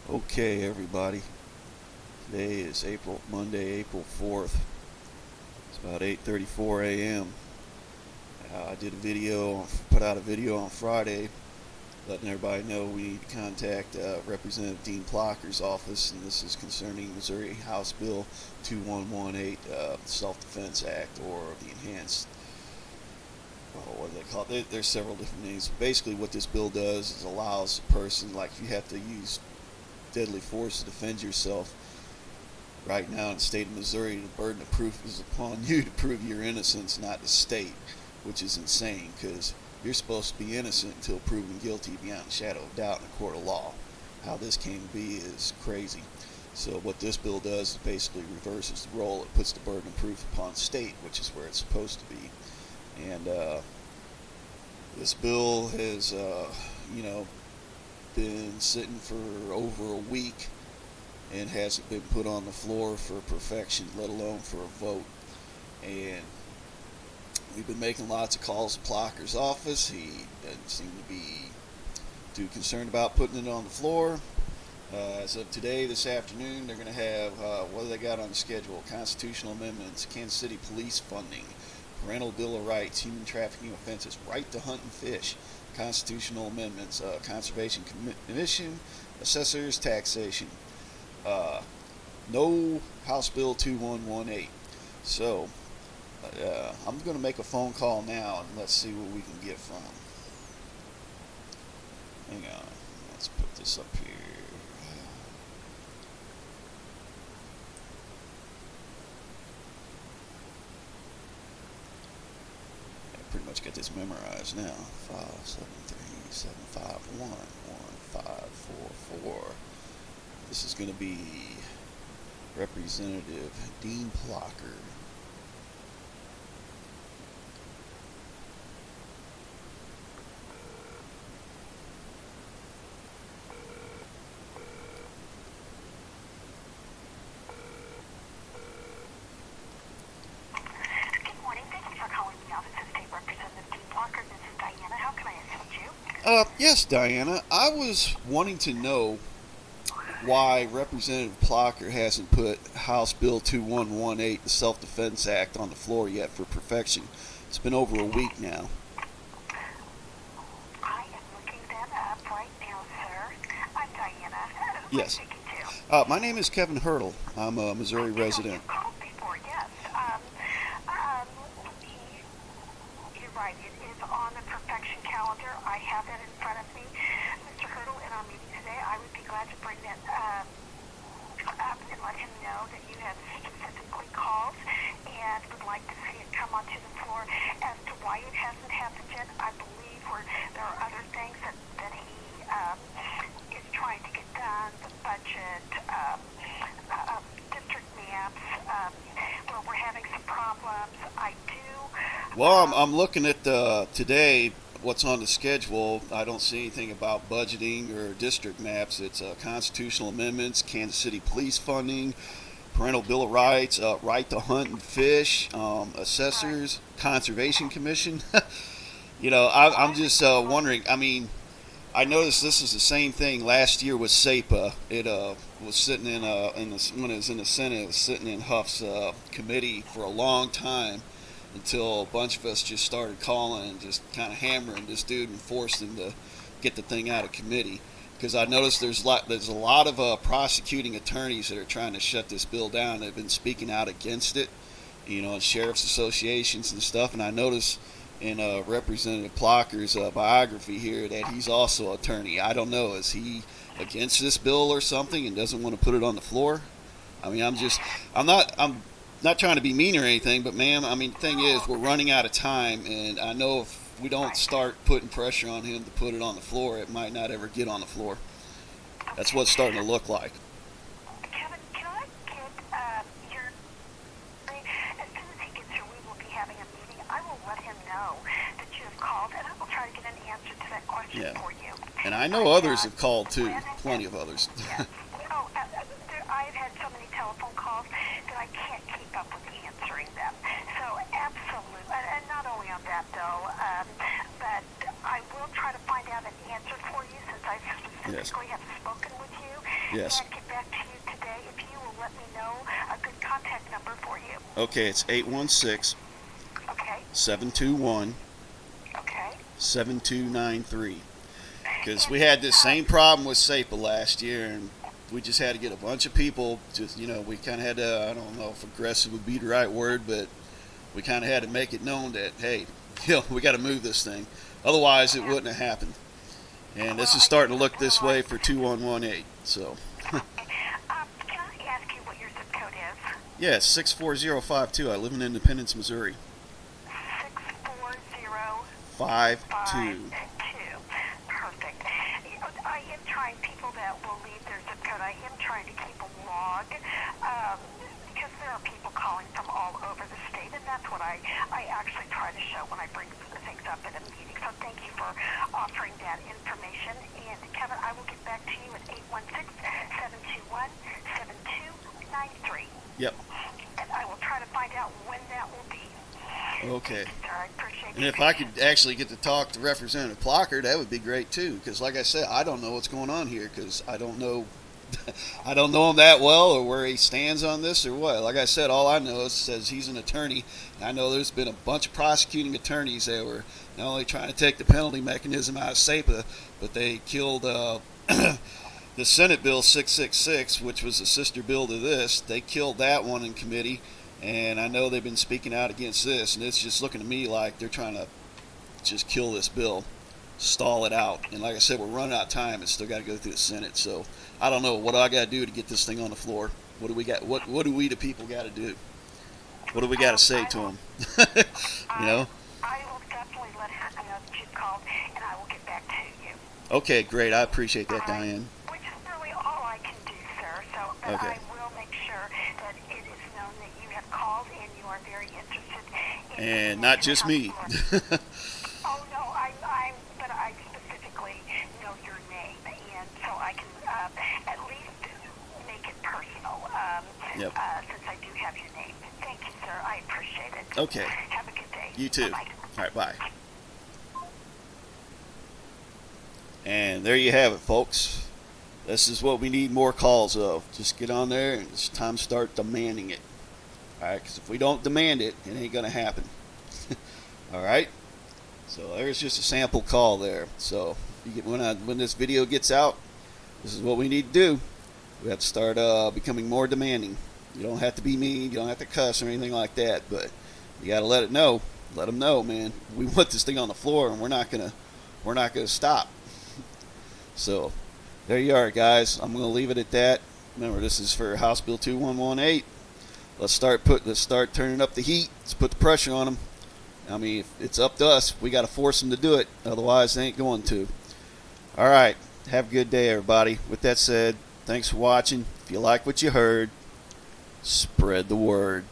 Okay, everybody. Today is Monday, April 4th. It's about 8:34 a.m. I put out a video on Friday, letting everybody know we need to contact Representative Dean Plocher's office, and this is concerning Missouri House Bill 2118, Self-Defense Act, or the Enhanced. What do they call it? There's several different names. Basically, what this bill does is allows a person, like if you have to use deadly force to defend yourself. Right now in the state of Missouri, the burden of proof is upon you to prove your innocence, not the state, which is insane because you're supposed to be innocent until proven guilty beyond a shadow of doubt in a court of law. How this came to be is crazy. So what this bill does is basically reverses the role. It puts the burden of proof upon the state, which is where it's supposed to be. And this bill has, been sitting for over a week and hasn't been put on the floor for perfection, let alone for a vote. And we've been making lots of calls to Plocher's office. He doesn't seem to be too concerned about putting it on the floor. As of today, this afternoon, they're going to have, what do they got on the schedule? Constitutional amendments, Kansas City police funding, parental bill of rights, human trafficking offenses, right to hunt and fish, constitutional amendments, conservation commission, assessors, taxation. No House Bill 2118. So I'm going to make a phone call now and let's see what we can get from him. Hang on. Let's put this up here. I pretty much got this memorized now. 573-751-1544. This is going to be Representative Dean Plocher. Good morning. Thank you for calling the office of State Representative Dean Plocher. This is Diana. How can I assist you? Yes, Diana. I was wanting to know why Representative Plocher hasn't put House Bill 2118, the Self-Defense Act, on the floor yet for perfection. It's been over a week now. I am looking that up right now, sir. I'm Diana. Who am I Yes. speaking to? My name is Kevin Hurdle. I'm a Missouri resident. You've called before, yes. Let me, you're right. It is on the perfection calendar. I have that in front of me. Mr. Hurdle, in our meeting today, I would be glad to bring that up and let him know that you have specifically called and would like to see it come onto the floor. As to why it hasn't happened yet, I believe there are other things that he is trying to get done, the budget, district maps, where we're having some problems. I do. Well, I'm looking at today what's on the schedule. I don't see anything about budgeting or district maps. It's constitutional amendments, Kansas City police funding, parental bill of rights, right to hunt and fish, assessors, conservation commission. I'm just wondering. I mean, I noticed this is the same thing last year with SEPA. It was sitting when it was in the Senate, it was sitting in Huff's committee for a long time until a bunch of us just started calling and just kind of hammering this dude and forced him to get the thing out of committee. Because I noticed there's a lot of prosecuting attorneys that are trying to shut this bill down. They've been speaking out against it, in sheriff's associations and stuff. And I noticed in Representative Plocher's biography here that he's also an attorney. I don't know. Is he against this bill or something and doesn't want to put it on the floor? I mean, I'm not trying to be mean or anything, but ma'am, I mean, the thing is, we're running out of time, and I know if we don't start putting pressure on him to put it on the floor, it might not ever get on the floor. That's what it's starting to look like. Kevin, can I get your... As soon as he gets here, we will be having a meeting. I will let him know that you have called, and I will try to get an answer to that question Yeah. for you. And I know others have called too, plenty of others. Yes. I've had so many telephone calls that I can't keep up with answering them. So absolutely, and not only on that though, but I will try to find out an answer for you since I specifically have spoken with you. Yes. and get back to you today if you will let me know a good contact number for you. Okay, it's 816 Okay? 721 Okay? 7293. Because we had this same problem with SAPA last year, and we just had to get a bunch of people. Just we kind of had to. I don't know if aggressive would be the right word, but we kind of had to make it known that hey, we got to move this thing. Otherwise, it wouldn't have happened. And this is starting to look this way for 2118. So. Can I ask you what your zip code is? Yeah, it's 64052. I live in Independence, Missouri. 64052. 52. Perfect. I am trying, people that will leave their zip code, I am trying to keep a log because there are people calling from all over the state, and that's what I actually try to show when I bring things up at a meeting. So thank you for offering that information. And Kevin, I will get back to you at 816-721-7293. Yep. And I will try to find out when that will be. Okay. Thank you, sir. I appreciate And if I could actually get to talk to Representative Plocher, that would be great too. Because, like I said, I don't know what's going on here because I don't know, I don't know him that well or where he stands on this or what. Like I said, all I know is says he's an attorney. And I know there's been a bunch of prosecuting attorneys that were not only trying to take the penalty mechanism out of SAPA, but they killed the Senate Bill 666, which was a sister bill to this. They killed that one in committee. And I know they've been speaking out against this, and it's just looking to me like they're trying to just kill this bill, stall it out. And like I said, we're running out of time. It's still got to go through the Senate. So I don't know what do I got to do to get this thing on the floor. What do we got? What do we the people got to do? What do we got to say to them? I will definitely let him know that you called, and I will get back to you. Okay, great. I appreciate that, Diane. Which is really all I can do, sir. So Okay. I will make sure that it is known that you have called and you are very interested in. And not just me. Oh no, but I specifically know your name, and so I can at least make it personal. Yep. Since I do have your name. Thank you, sir. I appreciate it. Okay. Have a good day. You too. Bye-bye. All right, bye. And there you have it, folks. This is what we need more calls of. Just get on there and it's time to start demanding it. All right, because if we don't demand it, it ain't going to happen. All right? So there's just a sample call there. So you get, when this video gets out, this is what we need to do. We have to start becoming more demanding. You don't have to be mean. You don't have to cuss or anything like that. But you got to let it know. Let them know, man. We want this thing on the floor, and we're not gonna stop. So there you are, guys. I'm gonna leave it at that. Remember, this is for House Bill 2118. Let's start turning up the heat. Let's put the pressure on them. I mean, if it's up to us, we got to force them to do it. Otherwise, they ain't going to. All right. Have a good day, everybody. With that said, thanks for watching. If you like what you heard, spread the word.